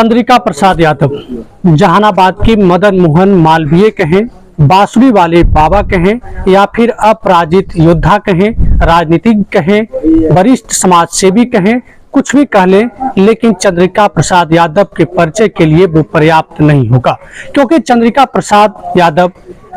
चंद्रिका प्रसाद यादव जहानाबाद की मदन मोहन मालवीय कहें, बांसुरी वाले बाबा कहें या फिर अपराजित योद्धा कहें, राजनीतिज्ञ कहें, वरिष्ठ समाज सेवी कहें, कुछ भी कह लें, लेकिन चंद्रिका प्रसाद यादव के परिचय के लिए वो पर्याप्त नहीं होगा, क्योंकि चंद्रिका प्रसाद यादव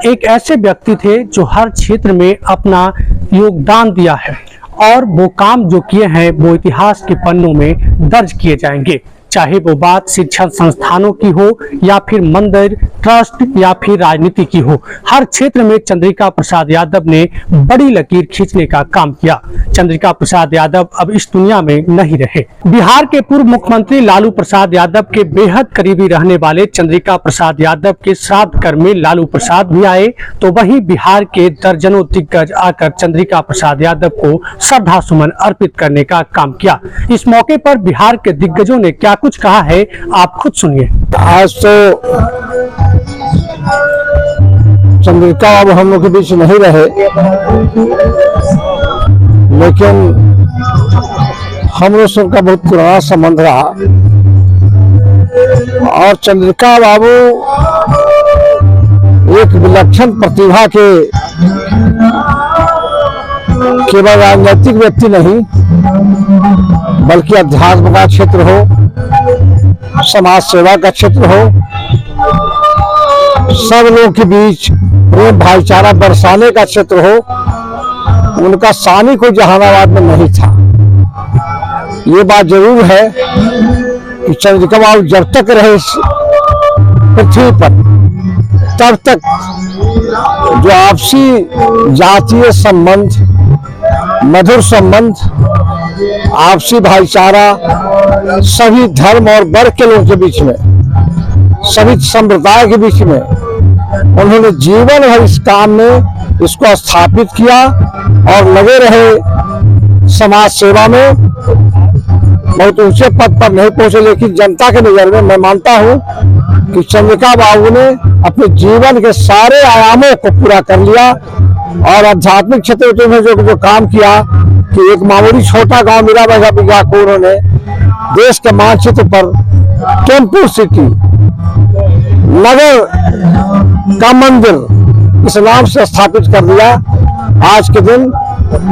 एक ऐसे व्यक्ति थे जो हर क्षेत्र में अपना योगदान दिया है और वो काम जो किए हैं वो इतिहास के पन्नों में दर्ज किए जाएंगे। चाहे वो बात शिक्षण संस्थानों की हो या फिर मंदिर, ट्रस्ट या फिर राजनीति की हो, हर क्षेत्र में चंद्रिका प्रसाद यादव ने बड़ी लकीर खींचने का काम किया। चंद्रिका प्रसाद यादव अब इस दुनिया में नहीं रहे। बिहार के पूर्व मुख्यमंत्री लालू प्रसाद यादव के बेहद करीबी रहने वाले चंद्रिका प्रसाद यादव के श्राद्ध कर्म में लालू प्रसाद भी आए, तो वहीं बिहार के दर्जनों दिग्गज आकर चंद्रिका प्रसाद यादव को श्रद्धा सुमन अर्पित करने का काम किया। इस मौके पर बिहार के दिग्गजों ने क्या कुछ कहा है, आप खुद सुनिए। आज तो चंद्रिका अब हम लोग के बीच नहीं रहे, लेकिन हम लोग सबका बहुत पुराना संबंध रहा और चंद्रिका बाबू एक विलक्षण प्रतिभा के केवल राजनीतिक व्यक्ति नहीं, बल्कि अध्यात्म का क्षेत्र हो, समाज सेवा का क्षेत्र हो, सब लोगों के बीच प्रेम भाईचारा बरसाने का क्षेत्र हो, उनका सानी कोई जहानाबाद में नहीं था। ये बात जरूर है कि चंद्रिका बाबू जब तक रहे पृथ्वी पर, तब तक जो आपसी जातीय संबंध, मधुर संबंध, आपसी भाईचारा, सभी धर्म और वर्ग के लोगों के बीच में, सभी संप्रदाय के बीच में, उन्होंने जीवन भर इस काम में इसको स्थापित किया और लगे रहे समाज सेवा में। बहुत ऊंचे पद पर नहीं पहुंचे, लेकिन जनता के नजर में मैं मानता हूं कि चंद्रिका बाबू ने अपने जीवन के सारे आयामों को पूरा कर लिया और आध्यात्मिक क्षेत्र में जो काम किया कि एक मामूली छोटा गांव मीराबाई को उन्होंने देश के मानचित्र पर टेम्पल सिटी, नगर का मंदिर इस नाम से स्थापित कर दिया। आज के दिन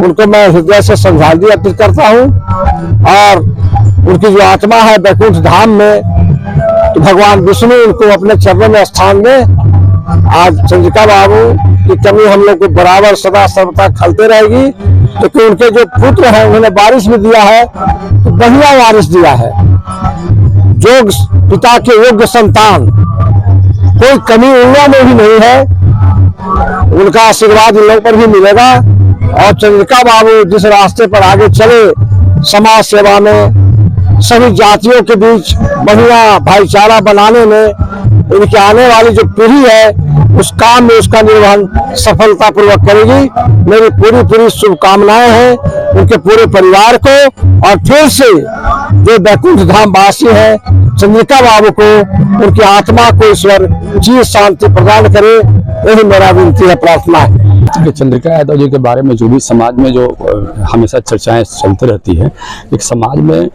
उनको मैं हृदय से श्रद्धांजलि अर्पित करता हूं और उनकी जो आत्मा है बैकुंठ धाम में, तो भगवान विष्णु उनको अपने चरणों में स्थान दें। आज चंद्रिका बाबू की कमी हम लोग को बराबर सदा सर्वदा खलते रहेगी, क्योंकि तो उनके जो पुत्र हैं उन्होंने वारिस भी दिया है, तो बढ़िया वारिस दिया है, जो पिता के योग्य संतान, कोई कमी उनमें में भी नहीं है। उनका आशीर्वाद इन लोगों पर भी मिलेगा और चंद्रिका बाबू जिस रास्ते पर आगे चले, समाज सेवा में, सभी जातियों के बीच बढ़िया भाईचारा बनाने में, इनकी आने वाली जो पीढ़ी है उस काम में उसका निर्वहन सफलतापूर्वक करेगी। मेरी पूरी शुभकामनाएं हैं उनके पूरे परिवार को और फिर से जो बैकुंठ धाम वासी है चंद्रिका बाबू को, उनकी आत्मा को ईश्वर चिर शांति प्रदान करे, यही मेरा विनती है, प्रार्थना है। चंद्रिका यादव जी के बारे में जो भी समाज में जो हमेशा चर्चाएं चलती रहती है, एक समाज में,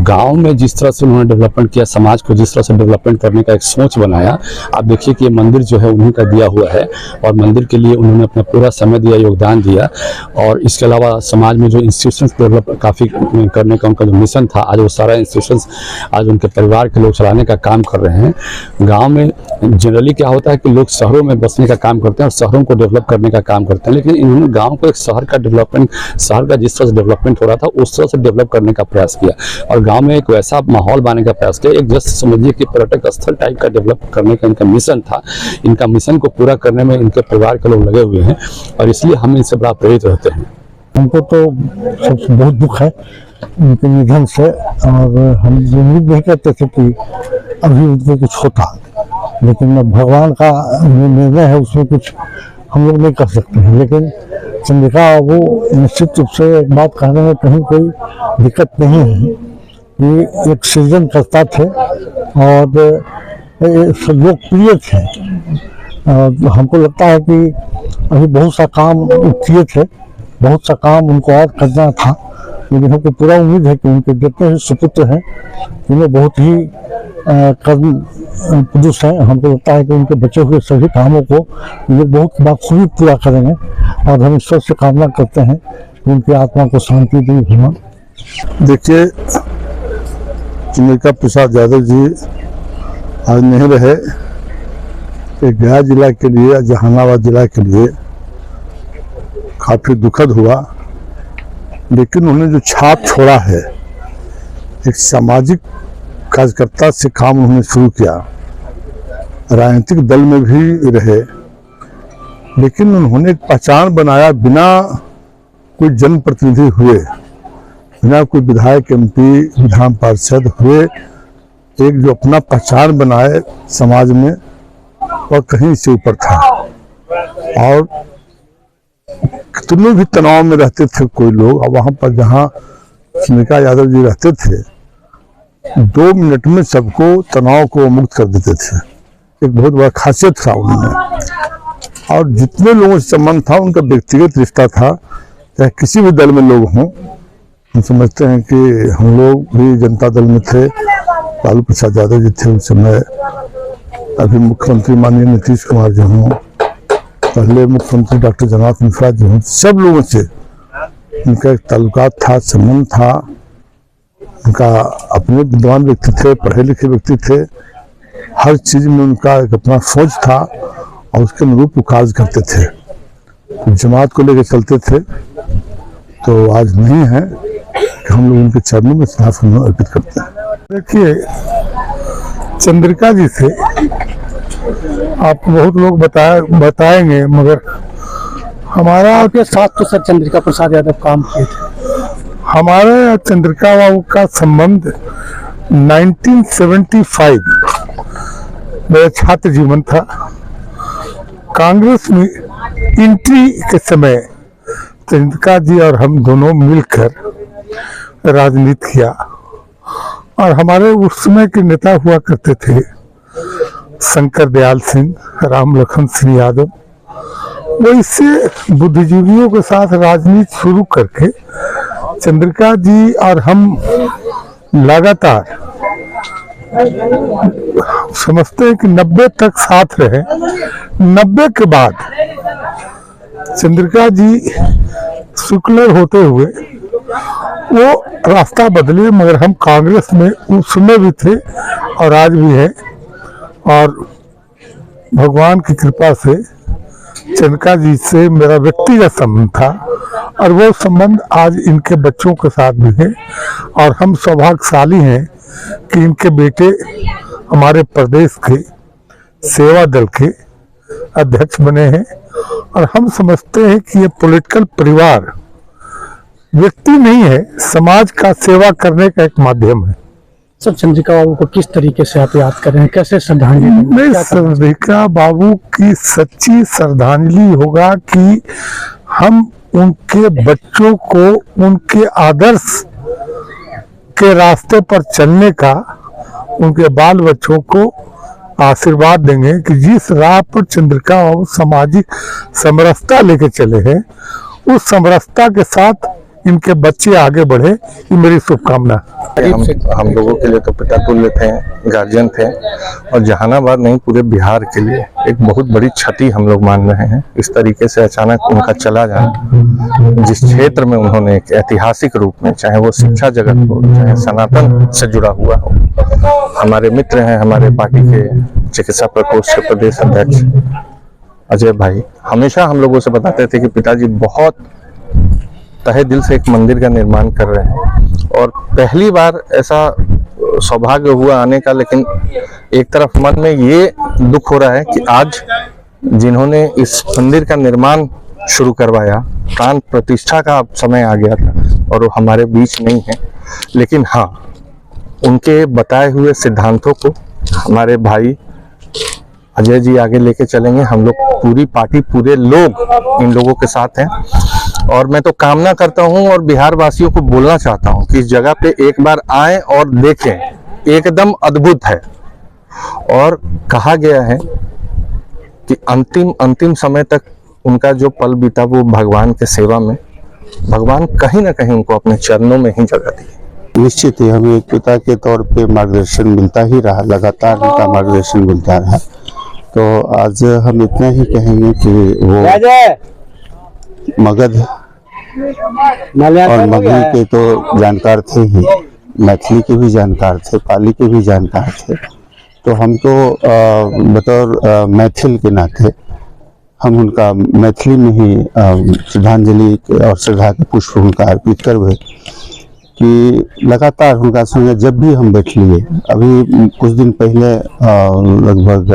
गांव में जिस तरह से उन्होंने डेवलपमेंट किया, समाज को जिस तरह से डेवलपमेंट करने का एक सोच बनाया। आप देखिए कि ये मंदिर जो है उन्हीं का दिया हुआ है और मंदिर के लिए उन्होंने अपना पूरा समय दिया, योगदान दिया। और इसके अलावा समाज में जो इंस्टीट्यूशंस डेवलप काफ़ी करने का उनका जो मिशन था, आज वो सारा इंस्टीट्यूशंस आज उनके परिवार के लोग चलाने का काम कर रहे हैं। गाँव में जनरली क्या होता है कि लोग शहरों में बसने का काम करते हैं और शहरों को डेवलप करने का काम करते हैं, लेकिन इन्होंने गांव को एक शहर का डेवलपमेंट, शहर का जिस तरह से डेवलपमेंट हो रहा था उस तरह से डेवलप करने का प्रयास किया और गांव में एक वैसा माहौल बनाने का प्रयास किया। एक जैसे समझिए कि पर्यटक स्थल टाइप का डेवलप करने का इनका मिशन था। इनका मिशन को पूरा करने में इनके परिवार के लोग लगे हुए हैं और इसलिए हम इनसे बड़ा प्रेरित रहते हैं। हमको तो सबसे बहुत दुख है उनके निधन से और हम उम्मीद नहीं करते थे कि अभी उनको कुछ होता, लेकिन भगवान का निर्णय है, उसमें कुछ हम लोग नहीं कर सकते हैं। लेकिन चंद्रिका वो निश्चित रूप से एक बात कहने में कहीं कोई दिक्कत नहीं है कि एक सृजनकर्ता थे और लोकप्रिय थे। हमको लगता है कि अभी बहुत सा काम किए थे, बहुत सा काम उनको और करना था, लेकिन हमको पूरा उम्मीद है कि उनके जितने भी सुपुत्र हैं उन्हें बहुत ही कर्म पुरुष हैं। हमको लगता है कि उनके बचे हुए सभी कामों को ये बहुत बखूबी पूरा करेंगे और हम ईश्वर से कामना करते हैं कि उनकी आत्मा को शांति दे भगवान। देखिए, चंद्रिका प्रसाद यादव जी आज नहीं रहे। कि गया जिला के लिए, जहानाबाद जिला के लिए काफ़ी दुखद हुआ, लेकिन उन्होंने जो छाप छोड़ा है, एक सामाजिक कार्यकर्ता से काम उन्होंने शुरू किया, राजनीतिक दल में भी रहे, लेकिन उन्होंने एक पहचान बनाया बिना कोई जनप्रतिनिधि हुए, बिना कोई विधायक, एमपी, विधान पार्षद हुए, एक जो अपना पहचान बनाए समाज में, वह कहीं से ऊपर था। और कितने भी तनाव में रहते थे कोई लोग, और वहाँ पर जहाँ चंद्रिका यादव जी रहते थे, 2 मिनट में सबको तनाव को मुक्त कर देते थे। एक बहुत बड़ा खासियत था उनमें। और जितने लोगों से संबंध था उनका व्यक्तिगत रिश्ता था, चाहे किसी भी दल में लोग हों। हम समझते हैं कि हम लोग भी जनता दल में थे, लालू प्रसाद यादव जी थे उस समय, अभी मुख्यमंत्री माननीय नीतीश कुमार जी हों, पहले मुख्यमंत्री डॉक्टर जगन्नाथ मिश्रा जी हों, सब लोगों से उनका एक ताल्लुकात था, संबंध था। उनका अपने विद्वान व्यक्ति थे, पढ़े लिखे व्यक्ति थे, हर चीज में उनका एक अपना सोच था और उसके अनुरूप वो कार्य करते थे, जमात को लेकर चलते थे। तो आज नहीं है कि हम लोग उनके चरणों में श्रद्धांजलि अर्पित करते हैं। देखिए, चंद्रिका जी से आपको बहुत लोग बताएंगे, मगर हमारा आपके साथ तो सर चंद्रिका प्रसाद यादव काम किए थे। हमारे चंद्रिका बाबू का संबंध 1975 मेरा छात्र जीवन था। कांग्रेस में एंट्री के समय चंद्रिका जी और हम दोनों मिलकर राजनीति किया, और हमारे उस समय के नेता हुआ करते थे शंकर दयाल सिंह, राम लखन सिंह यादव। वो इससे बुद्धिजीवियों के साथ राजनीति शुरू करके चंद्रिका जी और हम लगातार समझते हैं कि 90 तक साथ रहे। 90 के बाद चंद्रिका जी सेकुलर होते हुए वो रास्ता बदले, मगर हम कांग्रेस में उस समय भी थे और आज भी है। और भगवान की कृपा से चंद्रिका जी से मेरा व्यक्तिगत संबंध था, और वो संबंध आज इनके बच्चों के साथ भी है। और हम सौभाग्यशाली हैं कि इनके बेटे हमारे प्रदेश के सेवा दल के अध्यक्ष बने हैं। और हम समझते हैं कि ये पॉलिटिकल परिवार व्यक्ति नहीं है, समाज का सेवा करने का एक माध्यम है। सर, चंद्रिका बाबू को किस तरीके से आप याद कर रहे हैं, कैसे श्रद्धांजलि देंगे? नहीं, चंद्रिका बाबू की सच्ची श्रद्धांजलि होगा कि हम उनके बच्चों को उनके आदर्श के रास्ते पर चलने का, उनके बाल बच्चों को आशीर्वाद देंगे कि जिस राह पर चंद्रिका बाबू सामाजिक समरसता लेके चले हैं, उस समरसता के साथ इनके बच्चे आगे बढ़े। ये मेरी शुभकामना। हम लोगों के लिए तो पिता तुल्य थे, गार्जियन थे, और जहानाबाद नहीं पूरे बिहार के लिए एक बहुत बड़ी क्षति हम लोग मान रहे हैं। इस तरीके से अचानक उनका चला जाना, जिस क्षेत्र में उन्होंने एक ऐतिहासिक रूप में, चाहे वो शिक्षा जगत हो, चाहे सनातन से जुड़ा हुआ हो। हमारे मित्र हैं, हमारे पार्टी के चिकित्सा प्रकोष्ठ के प्रदेश अध्यक्ष अजय भाई हमेशा हम लोगों से बताते थे कि पिताजी बहुत तहे दिल से एक मंदिर का निर्माण कर रहे हैं। और पहली बार ऐसा सौभाग्य हुआ आने का, लेकिन एक तरफ मन में ये दुख हो रहा है कि आज जिन्होंने इस मंदिर का निर्माण शुरू करवाया, प्राण प्रतिष्ठा का समय आ गया था और वो हमारे बीच नहीं है। लेकिन हाँ, उनके बताए हुए सिद्धांतों को हमारे भाई अजय जी आगे लेके चलेंगे। हम लोग पूरी पार्टी, पूरे लोग इन लोगों के साथ हैं। और मैं तो कामना करता हूं और बिहार वासियों को बोलना चाहता हूं कि इस जगह पे एक बार आए और देखें, एकदम अद्भुत है। और कहा गया है कि अंतिम समय तक उनका जो पल बीता वो भगवान के सेवा में, भगवान कहीं ना कहीं उनको अपने चरणों में ही जगह दी। निश्चित ही हमें एक पिता के तौर पे मार्गदर्शन मिलता ही रहा, लगातार उनका मार्गदर्शन मिलता रहा। तो आज हम इतना ही कहेंगे कि वो मगध और मगही के तो जानकार थे ही, मैथिली के भी जानकार थे, पाली के भी जानकार थे। तो हम तो बतौर मैथिल के नाते हम उनका मैथिली में ही श्रद्धांजलि और श्रद्धा के पुष्प उनका अर्पित करबे कि लगातार उनका संगे जब भी हम बैठ लिए, अभी कुछ दिन पहले लगभग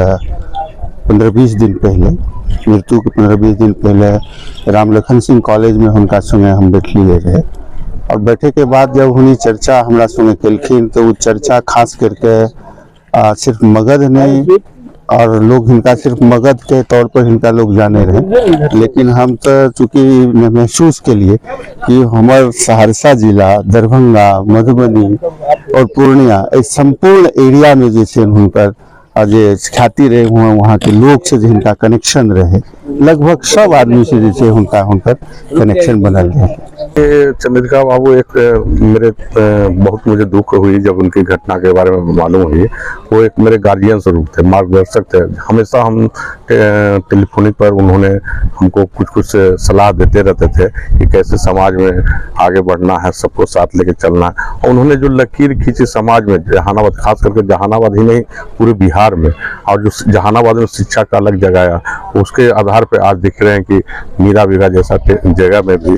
15-20 दिन पहले, मृत्यु के 15-20 दिन पहले राम लखन सिंह कॉलेज में उनका संगे हम बैठ लिए रहे। और बैठे के बाद जब उन्हीं चर्चा हमरा संगे केलखिन तो वो चर्चा खास करके सिर्फ मगध नहीं और लोग इनका सिर्फ मगध के तौर पर इनका लोग जाने रहे, लेकिन हम तो चूँकि महसूस के लिए कि हमारे सहरसा जिला, दरभंगा, मधुबनी और पूर्णिया इस संपूर्ण एरिया में जैसे उनकर जे ख्याति रहे हुए, वहाँ के लोग से जिनका कनेक्शन रहे, लगभग सब आदमी से जैसे उनका कनेक्शन बनल रहे। चंद्रिका बाबू एक मेरे बहुत मुझे दुख हुई जब उनकी घटना के बारे में मालूम हुई। वो एक मेरे गार्जियन स्वरूप थे, मार्गदर्शक थे। हमेशा हम टेलीफोनिक पर उन्होंने हमको कुछ कुछ सलाह देते रहते थे कि कैसे समाज में आगे बढ़ना है, सबको साथ लेके चलना है। और उन्होंने जो लकीर खींची समाज में, जहानाबाद, खास करके जहानाबाद ही नहीं पूरे बिहार में, और जो जहानाबाद में शिक्षा का अलग जगाया, उसके आधार पर आज दिख रहे हैं कि मीरा बीघा जैसा जगह में भी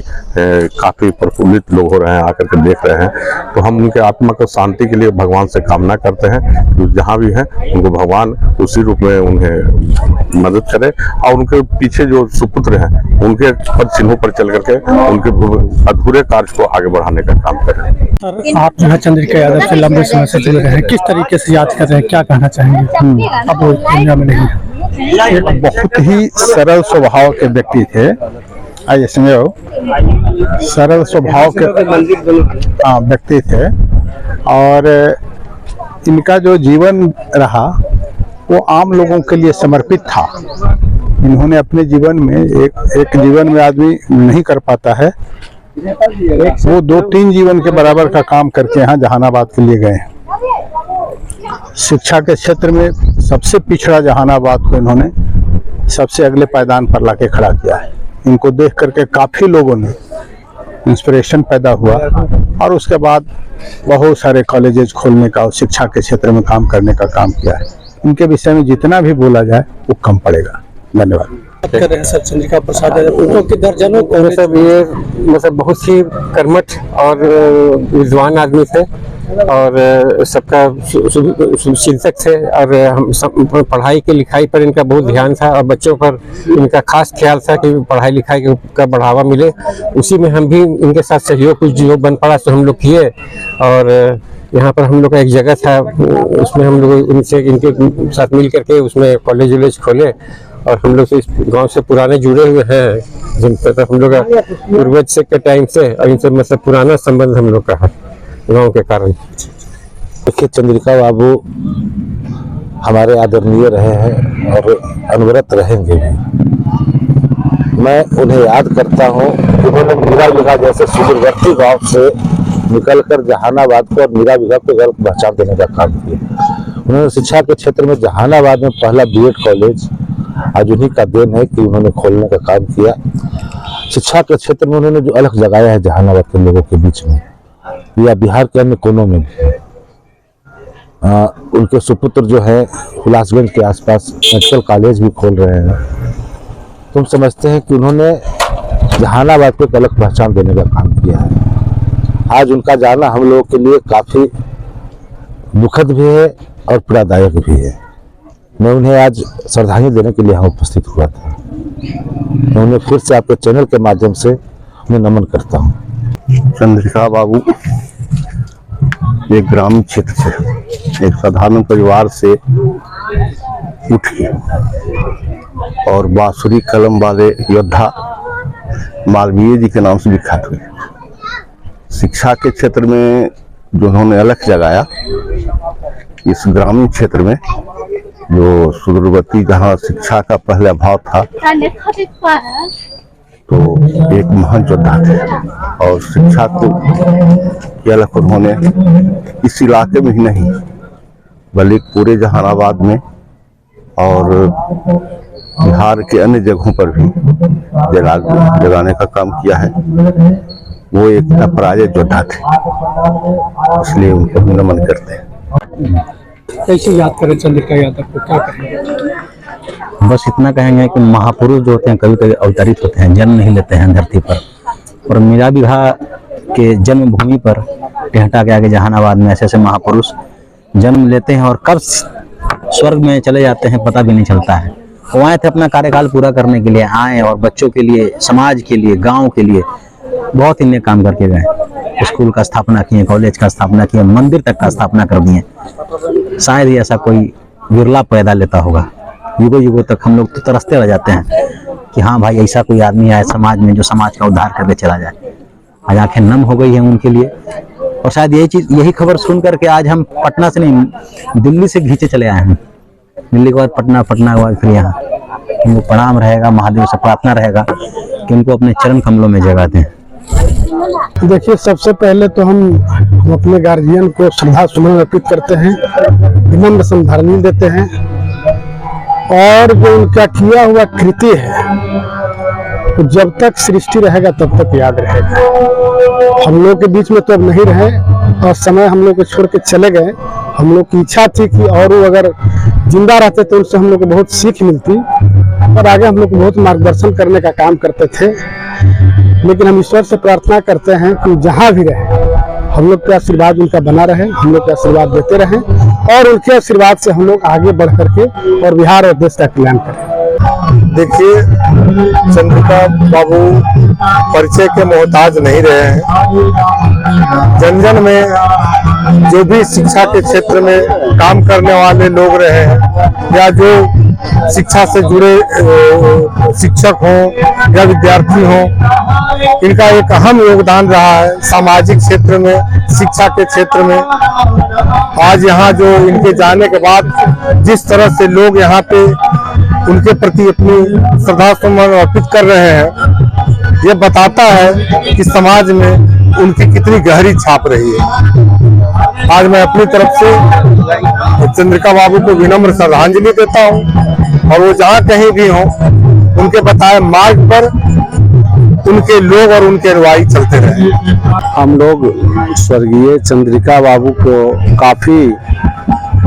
काफी प्रफुल्लित लोग हो रहे हैं, आकर के देख रहे हैं। तो हम उनके आत्मा को शांति के लिए भगवान से कामना करते हैं कि जहाँ भी हैं उनको भगवान उसी रूप में उन्हें मदद करे और उनके पीछे जो सुपुत्र हैं उनके पद चिन्हों पर चल करके उनके अधूरे कार्य को आगे बढ़ाने का काम करें। सर, आप जो है चंद्रिका यादव से लंबे समय से जुड़े रहे हैं, किस तरीके से याद कर रहे हैं, क्या कहना चाहेंगे? अब वो दुनिया में नहीं है। एक बहुत ही सरल स्वभाव के व्यक्ति थे, इसमें सरल स्वभाव के व्यक्ति थे और इनका जो जीवन रहा वो आम लोगों के लिए समर्पित था। इन्होंने अपने जीवन में एक जीवन में आदमी नहीं कर पाता है, वो 2-3 जीवन के बराबर का काम करके यहाँ जहानाबाद के लिए गए। शिक्षा के क्षेत्र में सबसे पिछड़ा जहानाबाद को इन्होंने सबसे अगले पायदान पर लाके खड़ा किया है। इनको देख करके काफ़ी लोगों ने इंस्पिरेशन पैदा हुआ और उसके बाद बहुत सारे कॉलेजेस खोलने का और शिक्षा के क्षेत्र में काम करने का काम किया है। इनके विषय में जितना भी बोला जाए वो कम पड़ेगा। धन्यवाद। कर रहे हैं सर चंद्रिका प्रसाद उनको के दर्जनों और सब ये मतलब बहुत ही कर्मठ और विद्वान आदमी थे और सबका चिंतक थे और हम सब पढ़ाई के लिखाई पर इनका बहुत ध्यान था और बच्चों पर इनका खास ख्याल था कि पढ़ाई लिखाई का बढ़ावा मिले। उसी में हम भी इनके साथ सहयोग कुछ जो बन पड़ा तो हम लोग किए और यहाँ पर हम लोग का एक जगह था, उसमें हम लोग इनसे इनके साथ मिल करके उसमें कॉलेज वॉलेज खोले और हम लोग इस गांव से पुराने जुड़े हुए हैं, जिन पर हम लोग का पूर्वज से के टाइम से और इनसे मतलब पुराना संबंध हम लोग का है गांव के कारण। देखिए, चंद्रिका बाबू हमारे आदरणीय रहे हैं और अनवरत रहेंगे भी। मैं उन्हें याद करता हूँ कि उन्होंने मीरा बीघा जैसे सुदूरवर्ती गांव से निकलकर जहानाबाद को और मीरा बीघा को गलत पहचान देने का काम किया। उन्होंने शिक्षा के क्षेत्र में जहानाबाद में पहला बीएड कॉलेज आज उन्हीं का देन है कि उन्होंने खोलने का काम किया। शिक्षा के क्षेत्र में उन्होंने जो अलग जगाया है जहानाबाद के लोगों के बीच में या बिहार के अन्य कोनों में भी। उनके सुपुत्र जो है हुलासगंज के आसपास मेडिकल कॉलेज भी खोल रहे हैं। तुम समझते हैं कि उन्होंने जहानाबाद को एक अलग पहचान देने का काम किया है। आज उनका जाना हम लोगों के लिए काफ़ी दुखद भी है और पीड़ादायक भी है। मैं उन्हें आज श्रद्धांजलि देने के लिए यहाँ उपस्थित हुआ था। मैं उन्हें फिर से आपके चैनल के माध्यम से उन्हें नमन करता हूँ। चंद्रिका बाबू एक ग्रामीण क्षेत्र से, एक साधारण परिवार से उठ के और बांसुरी कलम वाले योद्धा मालवीय जी के नाम से विख्यात हुए। शिक्षा के क्षेत्र में जो उन्होंने अलग जगाया, इस ग्रामीण क्षेत्र में जो सुदूरवर्ती जहाँ शिक्षा का पहला भाव था, तो एक महान योद्धा थे और शिक्षा को किया उन्होंने इस इलाके में ही नहीं बल्कि पूरे जहानाबाद में और बिहार के अन्य जगहों पर भी जगाने का काम किया है। वो एक अपराजित योद्धा थे, इसलिए उनको हम नमन करते हैं। कैसे याद करें चंद्रिका यादव को, क्या कहेंगे? बस इतना कहेंगे कि महापुरुष जो होते हैं कभी कभी अवतरित होते हैं, जन्म नहीं लेते हैं धरती पर। और मीरा बिघा के जन्मभूमि पर टेहटा के आगे जहानाबाद में ऐसे ऐसे महापुरुष जन्म लेते हैं और कब स्वर्ग में चले जाते हैं पता भी नहीं चलता है। वो आए थे अपना कार्यकाल पूरा करने के लिए आए और बच्चों के लिए, समाज के लिए, गांव के लिए बहुत ही काम करके गए। स्कूल का स्थापना किए, कॉलेज का स्थापना किए, मंदिर तक का स्थापना कर दिए। शायद ही ऐसा कोई विरला पैदा लेता होगा। युगों युगों तक हम लोग तो तरसते रह जाते हैं कि हाँ भाई ऐसा कोई आदमी आए समाज में जो समाज का उद्धार करके चला जाए। आज आंखें नम हो गई हैं उनके लिए। और शायद यही खबर सुन करके आज हम पटना से नहीं दिल्ली से घींचे चले आए हैं। दिल्ली के बाद पटना, पटना के बाद फिर यहाँ। उनको प्रणाम रहेगा, महादेव से प्रार्थना रहेगा कि उनको अपने चरण कमलों में जगह दें। देखिए, सबसे पहले तो हम अपने गार्जियन को श्रद्धा सुमन अर्पित करते हैं, विनम्र श्रद्धांजलि देते हैं। और जो उनका किया हुआ कृति है तो जब तक सृष्टि रहेगा तब तक याद रहेगा। हम लोग के बीच में तो अब नहीं रहे और समय हम लोग को छोड़ के चले गए। हम लोग की इच्छा थी कि और वो अगर जिंदा रहते तो उनसे हम लोग को बहुत सीख मिलती और आगे हम लोग को बहुत मार्गदर्शन करने का काम करते थे। लेकिन हम ईश्वर से प्रार्थना करते हैं कि जहाँ भी रहे हम लोग के आशीर्वाद उनका बना रहे, हम लोग के आशीर्वाद देते रहें और उनके आशीर्वाद से हम लोग आगे बढ़ करके और बिहार और देश का कल्याण करें। देखिए, चंद्रिका बाबू परिचय के मोहताज नहीं रहे हैं। जन जन में जो भी शिक्षा के क्षेत्र में काम करने वाले लोग रहे हैं या जो शिक्षा से जुड़े शिक्षक हों या विद्यार्थी हों, इनका एक अहम योगदान रहा है सामाजिक क्षेत्र में, शिक्षा के क्षेत्र में। आज यहाँ जो इनके जाने के बाद जिस तरह से लोग यहाँ पे उनके प्रति अपनी श्रद्धा सुमन अर्पित कर रहे हैं, ये बताता है कि समाज में उनकी कितनी गहरी छाप रही है। आज मैं अपनी तरफ से चंद्रिका बाबू को विनम्र श्रद्धांजलि देता हूँ और वो जहाँ कहीं भी हों उनके बताए मार्ग पर उनके लोग और उनके अनुयायी चलते रहे। हम लोग स्वर्गीय चंद्रिका बाबू को काफ़ी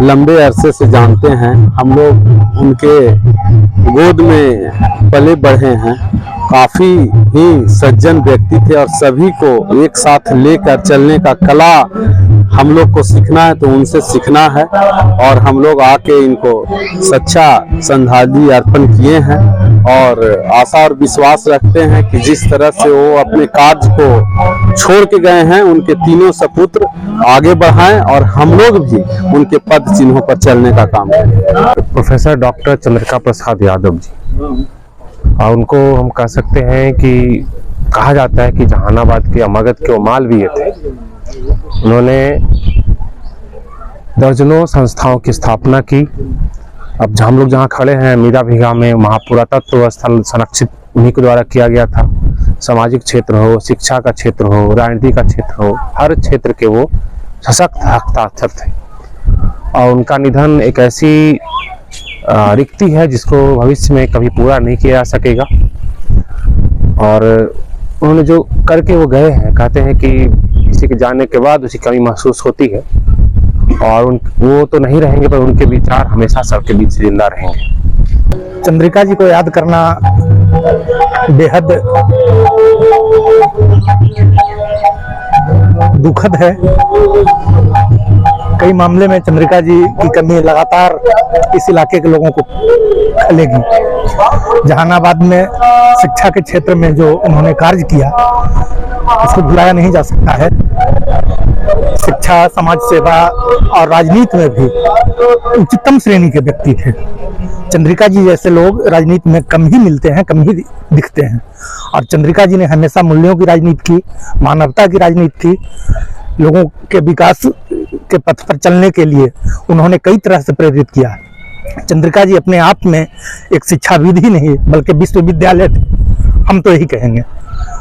लंबे अरसे से जानते हैं। हम लोग उनके गोद में पले बढ़े हैं। काफ़ी ही सज्जन व्यक्ति थे और सभी को एक साथ लेकर चलने का कला हम लोग को सीखना है तो उनसे सीखना है। और हम लोग आके इनको सच्चा श्रद्धांजलि अर्पण किए हैं और आशा और विश्वास रखते हैं कि जिस तरह से वो अपने कार्य को छोड़ के गए हैं उनके तीनों सपुत्र आगे बढ़ाएं और हम लोग भी उनके पद चिन्हों पर चलने का काम करें। प्रोफेसर डॉक्टर चंद्रिका प्रसाद यादव जी, और उनको हम कह सकते हैं कि कहा जाता है कि जहानाबाद के मगध के वो मालवीय थे। उन्होंने दर्जनों संस्थाओं की स्थापना की। अब हम लोग जहाँ खड़े हैं मीरा बिघा में महापुरातत्व स्थल संरक्षित उन्हीं के द्वारा किया गया था। सामाजिक क्षेत्र हो, शिक्षा का क्षेत्र हो, राजनीति का क्षेत्र हो, हर क्षेत्र के वो सशक्त हस्ताक्षर थे। और उनका निधन एक ऐसी रिक्ति है जिसको भविष्य में कभी पूरा नहीं किया जा सकेगा। और उन्होंने जो करके वो गए हैं, कहते हैं कि किसी के जाने के बाद उसी कमी महसूस होती है और वो तो नहीं रहेंगे पर उनके विचार हमेशा सबके बीच जिंदा रहेंगे। चंद्रिका जी को याद करना बेहद दुखद है। कई मामले में चंद्रिका जी की कमी लगातार इस इलाके के लोगों को खलेगी। जहानाबाद में शिक्षा के क्षेत्र में जो उन्होंने कार्य किया उसको भुलाया नहीं जा सकता है। शिक्षा, समाज सेवा और राजनीति में भी उच्चतम श्रेणी के व्यक्ति थे। चंद्रिका जी जैसे लोग राजनीति में कम ही मिलते हैं, कम ही दिखते हैं। और चंद्रिका जी ने हमेशा मूल्यों की राजनीति की, मानवता की राजनीति की। लोगों के विकास के पथ पर चलने के लिए उन्होंने कई तरह से प्रेरित किया। चंद्रिका जी अपने आप में एक शिक्षाविद ही नहीं बल्कि विश्वविद्यालय थे। हम तो यही कहेंगे।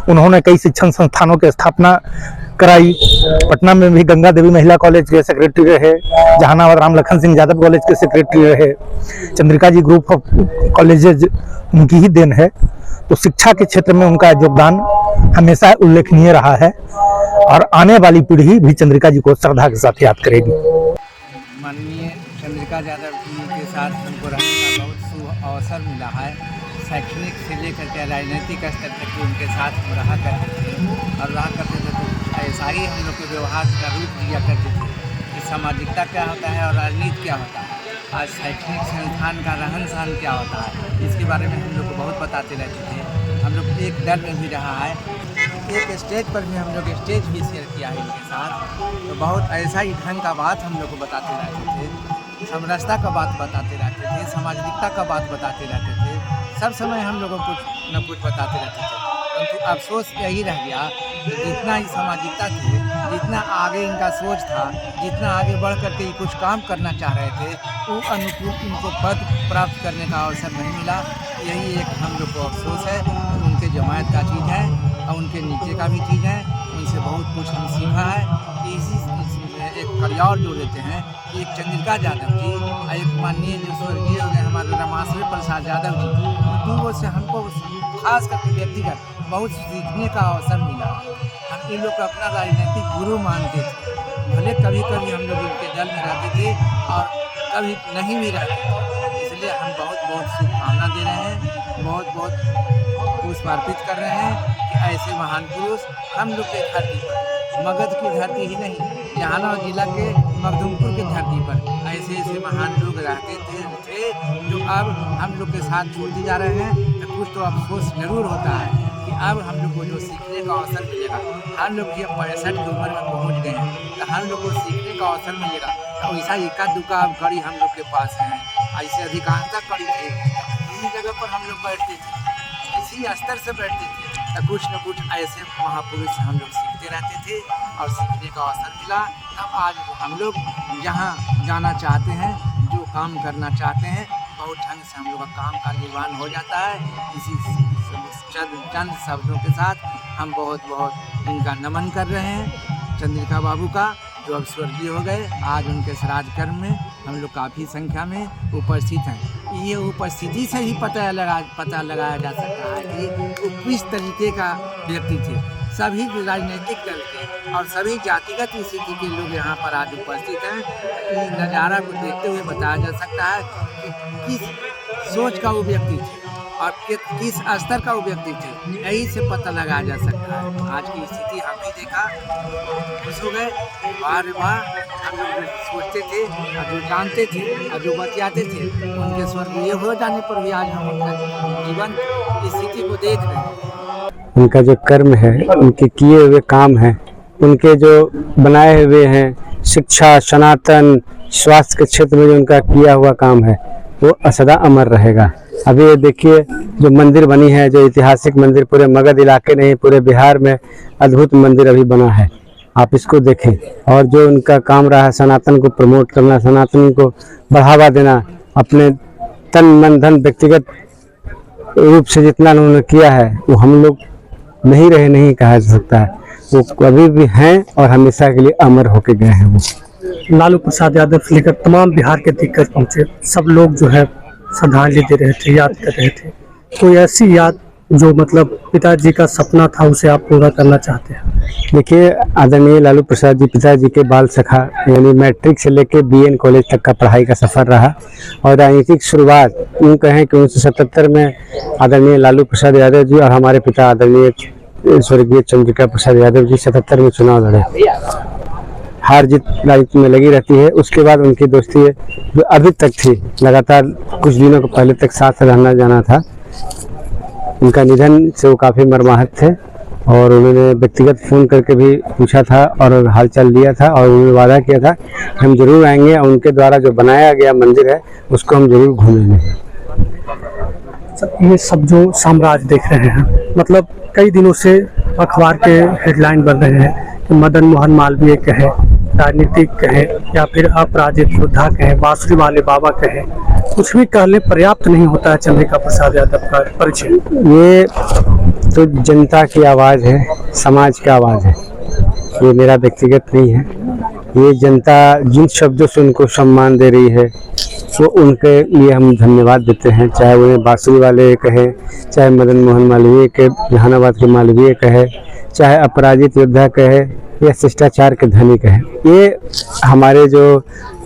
उन्होंने कई शिक्षण संस्थानों की स्थापना कराई। पटना में भी गंगा देवी महिला कॉलेज के सेक्रेटरी रहे, जहानाबाद राम लखन सिंह यादव कॉलेज के सेक्रेटरी रहे, चंद्रिका जी ग्रुप ऑफ कॉलेजेज उनकी ही देन है। तो शिक्षा के क्षेत्र में उनका योगदान हमेशा उल्लेखनीय रहा है और आने वाली पीढ़ी भी चंद्रिका जी को श्रद्धा के साथ याद करेगी। माननीय चंद्रिका यादव जी के साथ हमको रहने का बहुत शुभ अवसर मिला है। शैक्षणिक से लेकर के राजनीतिक स्तर तक उनके साथ हम रहा करते थे और रहा करते थे तो ऐसा ही हम लोग के व्यवहार का रूप दिया करते थे कि सामाजिकता क्या होता है और राजनीति क्या होता है, आज शैक्षणिक संस्थान का रहन सहन क्या होता है, इसके बारे में हम लोग को बहुत बताते रहते थे। हम लोग एक दल में भी रहा है, एक स्टेज पर भी हम लोग स्टेज भी शेयर किया है इनके साथ। तो बहुत ऐसा ही ढंग का बात हम लोग को बताते रहते थे, समरसता का बात बताते रहते थे, सामाजिकता का बात बताते रहते थे। सब समय हम लोगों को कुछ न कुछ बताते रहते थे। परंतु अफसोस यही रह गया कि जितना ही सामाजिकता थी, जितना आगे इनका सोच था, जितना आगे बढ़ करके ये कुछ काम करना चाह रहे थे, वो अनुकूल इनको पद प्राप्त करने का अवसर नहीं मिला। यही एक हम लोग को अफसोस है। उनके जमायत का चीज़ है और उनके नीचे का भी चीज़ है। उनसे बहुत कुछ हम सीखा है। इसी एक करियर जो लेते हैं, एक चंद्रिका यादव जी और एक माननीय जो स्वर्गीय हो गए हमारे रमाश्री प्रसाद यादव जी, दोनों से हमको खास करके व्यक्तिगत बहुत सीखने का अवसर मिला। हम इन लोग को अपना राजनीतिक गुरु मानते थे, भले कभी कभी हम लोग इनके दल में रहते थे और कभी नहीं भी रहते थे। इसलिए हम बहुत बहुत शुभकामना दे रहे हैं, बहुत बहुत पुष्प अर्पित कर रहे हैं कि ऐसे महान पुरुष हम लोग के धरती पर, मगध की धरती ही नहीं, जहानाबाद जिला के मखदूमपुर की धरती पर ऐसे ऐसे महान लोग रहते थे जो अब हम लोग के साथ छोड़ते जा रहे हैं। तो कुछ तो अफसोस जरूर होता है कि अब हम लोग को जो सीखने का अवसर मिलेगा, हम लोग ये 65 की उम्र में पहुंच गए हैं, तो हम लोग को सीखने का अवसर मिलेगा। तो ऐसा इक्का दुक्का अब कड़ी हम लोग के पास है, ऐसे अधिकांशतः कड़ी थे। इसी जगह पर हम लोग बैठते थे, इसी स्तर से बैठते थे, तो कुछ न कुछ ऐसे महापुरुष से हम लोग सीखते रहते थे और सीखने का अवसर मिला। तब आज हम लोग जहाँ जाना चाहते हैं, जो काम करना चाहते हैं, बहुत ढंग से हम लोग का काम का निर्वहन हो जाता है। इसी चंद शब्दों के साथ हम बहुत बहुत इनका नमन कर रहे हैं चंद्रिका बाबू का, जो अब स्वर्गीय हो गए। आज उनके श्राद्ध कर्म में हम लोग काफ़ी संख्या में उपस्थित हैं। ये उपस्थिति से ही पता लगाया जा सकता है कि वो किस तरीके का व्यक्ति थे। सभी राजनीतिक दल के और सभी जातिगत स्थिति के लोग यहाँ पर आज उपस्थित हैं। इस नज़ारा को देखते हुए बताया जा सकता है कि किस सोच का वो व्यक्ति थे और किस स्तर का वो व्यक्ति थे, यही से पता लगाया जा सकता है। आज की स्थिति हम भी देखा, खुश हो गए। वाह रे वाह, हम लोग सोचते थे और जो जानते थे और जो बतियाते थे, उनके स्वर्गीय हो जाने पर भी आज हम उनका जीवन स्थिति को देख रहे हैं। उनका जो कर्म है, उनके किए हुए काम हैं, उनके जो बनाए हुए हैं शिक्षा, सनातन, स्वास्थ्य के क्षेत्र में जो उनका किया हुआ काम है, वो सदा अमर रहेगा। अभी ये देखिए जो मंदिर बनी है, जो ऐतिहासिक मंदिर, पूरे मगध इलाके नहीं पूरे बिहार में अद्भुत मंदिर अभी बना है, आप इसको देखें। और जो उनका काम रहा है सनातन को प्रमोट करना, सनातन को बढ़ावा देना, अपने तन मन धन व्यक्तिगत रूप से जितना उन्होंने किया है, वो हम लोग नहीं रहे नहीं कहा जा सकता है। वो कभी भी हैं और हमेशा के लिए अमर होके गए हैं। वो लालू प्रसाद यादव से लेकर तमाम बिहार के दिग्गज पहुंचे, सब लोग जो है श्रद्धांजलि दे रहे थे, याद कर रहे थे। कोई ऐसी याद जो मतलब पिताजी का सपना था, उसे आप पूरा करना चाहते हैं? देखिए, आदरणीय लालू प्रसाद जी पिताजी के बाल सखा, यानी मैट्रिक से लेकर BN कॉलेज तक का पढ़ाई का सफ़र रहा और राजनीतिक शुरुआत यूँ कहें कि 1977 में आदरणीय लालू प्रसाद यादव जी और हमारे पिता आदरणीय स्वर्गीय चंद्रिका प्रसाद यादव जी 77 में चुनाव लड़े। हार जीत राजनीति में लगी रहती है। उसके बाद उनकी दोस्ती जो अभी तक थी, लगातार कुछ दिनों को पहले तक साथ रहना जाना था। उनका निधन से वो काफ़ी मर्माहत थे और उन्होंने व्यक्तिगत फ़ोन करके भी पूछा था और हालचाल लिया था और उन्होंने वादा किया था कि हम जरूर आएंगे और उनके द्वारा जो बनाया गया मंदिर है उसको हम जरूर घूमेंगे। ये सब जो साम्राज्य देख रहे हैं, मतलब कई दिनों से अखबार के हेडलाइन बन रहे हैं कि मदन मोहन मालवीय कहें, राजनीतिक कहें या फिर अपराजित योद्धा कहें, बांसुरी वाले बाबा कहें, कुछ भी कहने पर्याप्त नहीं होता है चंद्रिका प्रसाद यादव का परिचय। ये तो जनता की आवाज़ है, समाज की आवाज़ है, ये मेरा व्यक्तिगत नहीं है। ये जनता जिन शब्दों से उनको सम्मान दे रही है वो उनके लिए हम धन्यवाद देते हैं, चाहे उन्हें बांसुरी वाले कहे, चाहे मदन मोहन मालवीय के जहानाबाद के मालवीय कहे, चाहे अपराजित योद्धा कहे या शिष्टाचार के धनी कहे। ये हमारे जो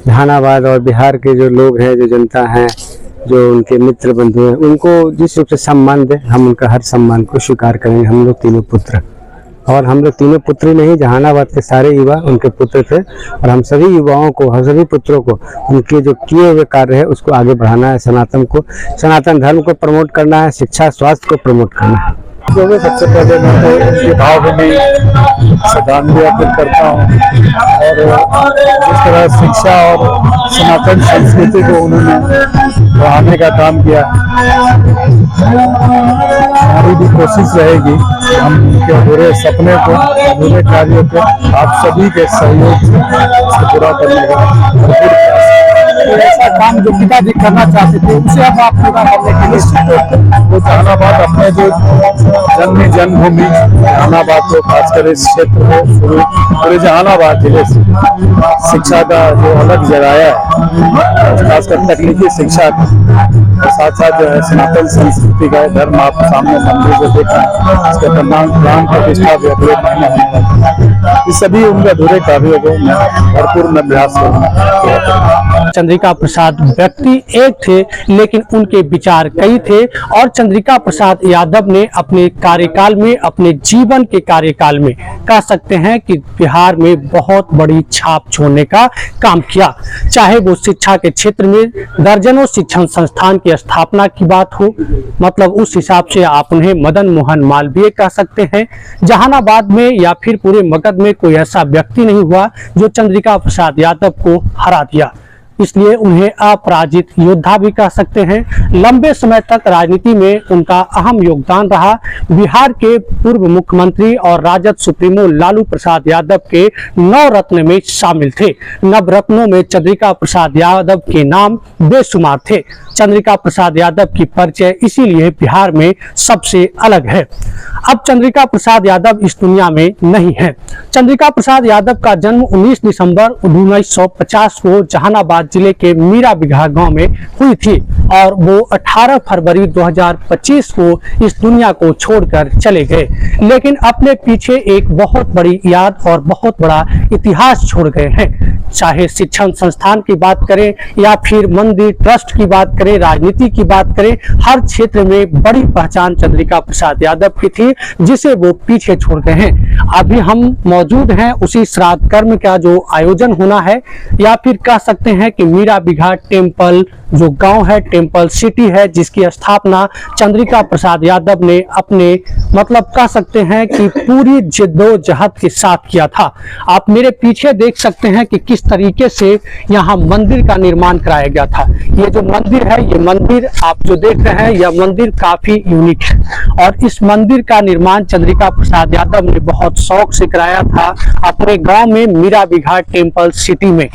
जहानाबाद और बिहार के जो लोग हैं, जो जनता हैं, जो उनके मित्र बंधु हैं, उनको जिस रूप से सम्मान दें हम उनका हर सम्मान को स्वीकार करेंगे। हम लोग तीनों पुत्र, और हम लोग तीनों पुत्र ही नहीं, जहानाबाद के सारे युवा उनके पुत्र थे, और हम सभी युवाओं को, हम सभी पुत्रों को उनके जो किए हुए कार्य है उसको आगे बढ़ाना है, सनातन धर्म को प्रमोट करना है, शिक्षा स्वास्थ्य को प्रमोट करना है। सबसे पहले मैं तो उनके भावभूमि श्रद्धांजलि अर्पित करता हूँ, और जिस तरह शिक्षा और सनातन संस्कृति को उन्होंने बढ़ाने का काम किया, हमारी भी कोशिश रहेगी हम उनके अधूरे सपने को, अधूरे कार्यों को आप सभी के सहयोग से पूरा करने का भरपूर प्रयास। ऐसा काम जो पिताजी करना चाहते थे उसे अब आप पूरा करने के लिए वो जहानाबाद अपने जो जन्मभूमि जहानाबाद को, खासकर इस क्षेत्र को, पूरे जहानाबाद जिले से शिक्षा का जो अलग जगाया है, खासकर तकनीकी शिक्षा का, और साथ साथ जो है सनातन संस्कृति का धर्म आप सामने मंदिर को देखा, इसका प्राण प्रतिष्ठा भी अगले महीने होने वाली है। इस सभी उनके अधूरे कार्यों को मैं भरपूर अभ्यास करूँगा। चंद्रिका प्रसाद व्यक्ति एक थे लेकिन उनके विचार कई थे, और चंद्रिका प्रसाद यादव ने अपने कार्यकाल में, अपने जीवन के कार्यकाल में कह सकते हैं कि बिहार में बहुत बड़ी छाप छोड़ने का काम किया। चाहे वो शिक्षा के क्षेत्र में दर्जनों शिक्षण संस्थान की स्थापना की बात हो, मतलब उस हिसाब से आप उन्हें मदन मोहन मालवीय कह सकते हैं। जहानाबाद में या फिर पूरे मगध में कोई ऐसा व्यक्ति नहीं हुआ जो चंद्रिका प्रसाद यादव को हरा दिया, इसलिए उन्हें अपराजित योद्धा भी कह सकते हैं। लंबे समय तक राजनीति में उनका अहम योगदान रहा। बिहार के पूर्व मुख्यमंत्री और राजद सुप्रीमो लालू प्रसाद यादव के 9 रत्न में शामिल थे। नवरत्नों में चंद्रिका प्रसाद यादव के नाम बेशुमार थे। चंद्रिका प्रसाद यादव की परिचय इसीलिए बिहार में सबसे अलग है। अब चंद्रिका प्रसाद यादव इस दुनिया में नहीं है। चंद्रिका प्रसाद यादव का जन्म 19 दिसंबर 1950 को जहानाबाद जिले के मीरा बिघा गांव में हुई थी, और वो 18 फरवरी 2025 को इस दुनिया को छोड़कर चले गए, लेकिन अपने पीछे एक बहुत बड़ी याद और बहुत बड़ा इतिहास छोड़ गए हैं। चाहे शिक्षण संस्थान की बात करें या फिर मंदिर ट्रस्ट की बात करें, राजनीति की बात करें, हर क्षेत्र में बड़ी पहचान चंद्रिका प्रसाद यादव की थी, जिसे वो पीछे छोड़ गए हैं। अभी हम मौजूद हैं उसी श्राद्ध कर्म का जो आयोजन होना है, या फिर कह सकते हैं कि मीरा बिघा टेम्पल जो गांव है, टेम्पल सिटी है, जिसकी स्थापना चंद्रिका प्रसाद यादव ने अपने, मतलब कह सकते हैं कि पूरी जिद्दोजहद के साथ किया था। आप मेरे पीछे देख सकते हैं कि किस तरीके से यहाँ मंदिर का निर्माण कराया गया था। ये जो मंदिर है, ये मंदिर आप जो देख रहे हैं, यह मंदिर काफी यूनिक है, और इस मंदिर का निर्माण चंद्रिका प्रसाद यादव ने बहुत शौक से कराया था अपने गांव में मीरा बिघा टेम्पल सिटी में।